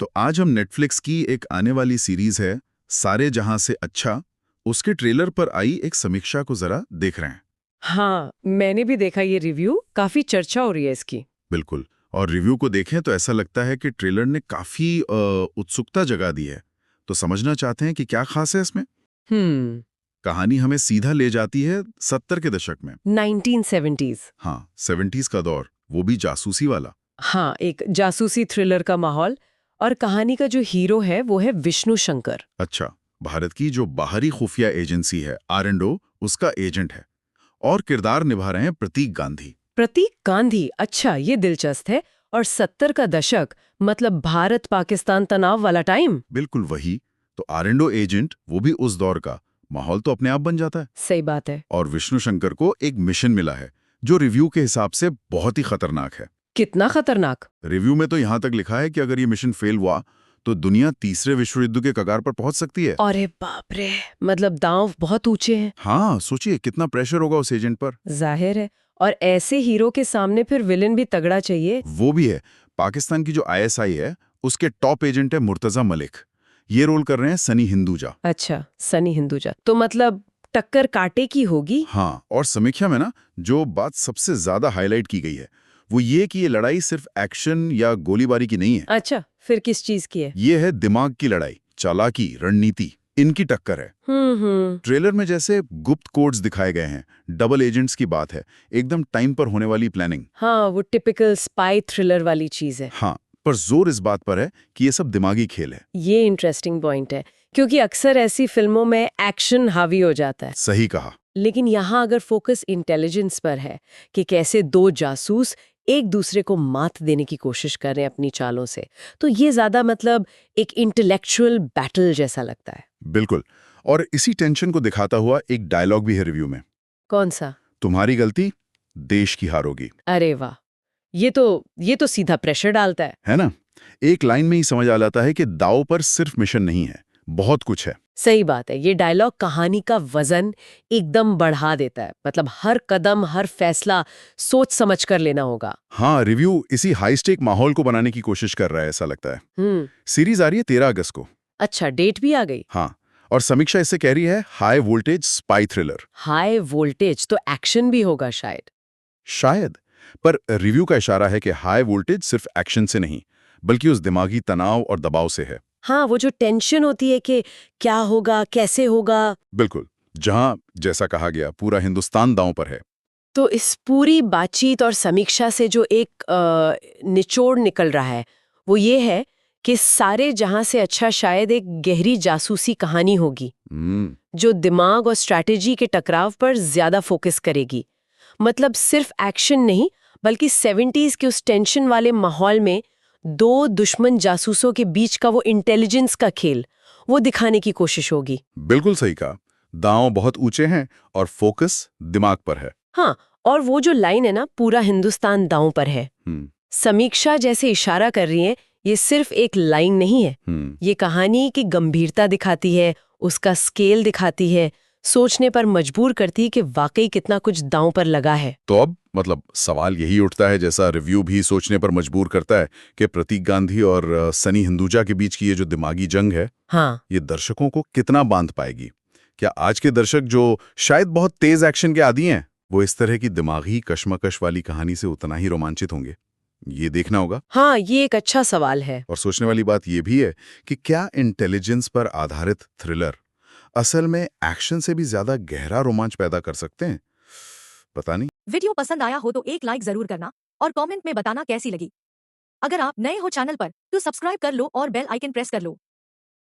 तो आज हम नेटफ्लिक्स की एक आने वाली सीरीज है सारे जहां से अच्छा, उसके ट्रेलर पर आई एक समीक्षा को जरा देख रहे हैं। हाँ, मैंने भी देखा ये रिव्यू, काफी चर्चा हो रही है इसकी। बिल्कुल। और रिव्यू को देखें तो ऐसा लगता है कि ट्रेलर ने काफी उत्सुकता जगा दी है। तो समझना चाहते हैं कि क्या खास है इसमें। हम्म। कहानी हमें सीधा ले जाती है 70 के दशक में। 1970s। हाँ, 70s का दौर, वो भी जासूसी वाला। हाँ, एक जासूसी थ्रिलर का माहौल। और कहानी का जो हीरो है वो है विष्णु शंकर। अच्छा, भारत की जो बाहरी खुफिया एजेंसी है R&O, उसका एजेंट है। और किरदार निभा रहे हैं प्रतीक गांधी। प्रतीक गांधी, अच्छा ये दिलचस्प है। और 70 का दशक, मतलब भारत पाकिस्तान तनाव वाला टाइम। बिल्कुल वही। तो R&O एजेंट, वो भी उस दौर का। माहौल तो अपने आप बन जाता है। सही बात है। और विष्णु शंकर को एक मिशन मिला है जो रिव्यू के हिसाब से बहुत ही खतरनाक है। कितना खतरनाक? रिव्यू में तो यहां तक लिखा है कि अगर ये मिशन फेल हुआ तो दुनिया तीसरे विश्व युद्ध के कगार पर पहुंच सकती है। अरे बाप रे, मतलब दांव बहुत ऊंचे हैं। हाँ, सोचिए कितना प्रेशर होगा उस एजेंट पर। जाहिर है। और ऐसे हीरो के सामने फिर विलेन भी तगड़ा चाहिए। वो भी है। पाकिस्तान की जो ISI है, उसके टॉप एजेंट है मुर्तजा मलिक। ये रोल कर रहे हैं सनी हिंदुजा। अच्छा, सनी हिंदुजा, तो मतलब टक्कर कांटे की होगी। हाँ, और समीक्षा में ना जो बात सबसे ज्यादा हाईलाइट की गई है वो ये कि ये लड़ाई सिर्फ एक्शन या गोलीबारी की नहीं है। अच्छा, फिर किस चीज की है? ये है दिमाग की लड़ाई, चालाकी, रणनीति, इनकी टक्कर है। हम्म। ट्रेलर में जैसे गुप्त कोड्स दिखाए गए हैं, डबल एजेंट्स की बात है, एकदम टाइम पर होने वाली प्लानिंग। हाँ, वो टिपिकल स्पाई थ्रिलर वाली चीज है। हाँ, पर जोर इस बात पर है कि ये सब दिमागी खेल है। ये इंटरेस्टिंग पॉइंट है, क्योंकि अक्सर ऐसी फिल्मों में एक्शन हावी हो जाता है। सही कहा। लेकिन यहाँ अगर फोकस इंटेलिजेंस पर है कि कैसे दो जासूस एक दूसरे को मात देने की कोशिश कर रहे हैं अपनी चालों से, तो ये ज्यादा मतलब एक इंटेलेक्चुअल बैटल जैसा लगता है। बिल्कुल। और इसी टेंशन को दिखाता हुआ एक डायलॉग भी है रिव्यू में। कौन सा? तुम्हारी गलती, देश की हारोगी। अरे वाह, ये तो सीधा प्रेशर डालता है। है ना। एक लाइन में ही समझ आ जाता है कि दाव पर सिर्फ मिशन नहीं है, बहुत कुछ है। सही बात है, ये डायलॉग कहानी का वजन एकदम बढ़ा देता है। मतलब हर कदम, हर फैसला सोच समझ कर लेना होगा। हाँ, रिव्यू इसी हाई स्टेक माहौल को बनाने की कोशिश कर रहा है, ऐसा लगता है। सीरीज आ रही है 13 अगस्त को। अच्छा, डेट भी आ गई। हाँ, और समीक्षा इससे कह रही है high voltage spy thriller. High voltage तो एक्शन भी होगा शायद। शायद। पर रिव्यू का इशारा है कि हाई वोल्टेज सिर्फ एक्शन से नहीं, बल्कि उस दिमागी तनाव और दबाव से है। हाँ, वो जो टेंशन होती है कि क्या होगा, कैसे होगा। बिल्कुल। जहां, जैसा कहा गया, पूरा हिंदुस्तान दांव पर है। तो इस पूरी बातचीत और समीक्षा से जो एक निचोड़ निकल रहा है वो ये है कि सारे जहां से अच्छा शायद एक गहरी जासूसी कहानी होगी, जो दिमाग और स्ट्रैटेजी के टकराव पर ज्यादा फोकस करेगी। मतलब सिर्फ एक्शन नहीं, बल्कि 70s के उस टेंशन वाले माहौल में दो दुश्मन जासूसों के बीच का वो इंटेलिजेंस का खेल, वो दिखाने की कोशिश होगी। बिल्कुल सही कहा। दांव बहुत ऊंचे हैं और फोकस दिमाग पर है। हाँ, और वो जो लाइन है ना, पूरा हिंदुस्तान दांव पर है, समीक्षा जैसे इशारा कर रही है, ये सिर्फ एक लाइन नहीं है। ये कहानी की गंभीरता दिखाती है, उसका स्केल दिखाती है, सोचने पर मजबूर करती है कि वाकई कितना कुछ दांव पर लगा है। तो अब मतलब सवाल यही उठता है, जैसा रिव्यू भी सोचने पर मजबूर करता है, कि प्रतीक गांधी और सनी हिंदुजा के बीच की ये जो दिमागी जंग है, हाँ, ये दर्शकों को कितना बांध पाएगी। क्या आज के दर्शक जो शायद बहुत तेज एक्शन के आदी हैं, वो इस तरह की दिमागी कश्मकश वाली कहानी से उतना ही रोमांचित होंगे? ये देखना होगा। हाँ, ये एक अच्छा सवाल है। और सोचने वाली बात यह भी है कि क्या इंटेलिजेंस पर आधारित थ्रिलर असल में एक्शन से भी ज्यादा गहरा रोमांच पैदा कर सकते हैं? पता नहीं। वीडियो पसंद आया हो तो एक लाइक जरूर करना और कमेंट में बताना कैसी लगी। अगर आप नए हो चैनल पर तो सब्सक्राइब कर लो और बेल आइकन प्रेस कर लो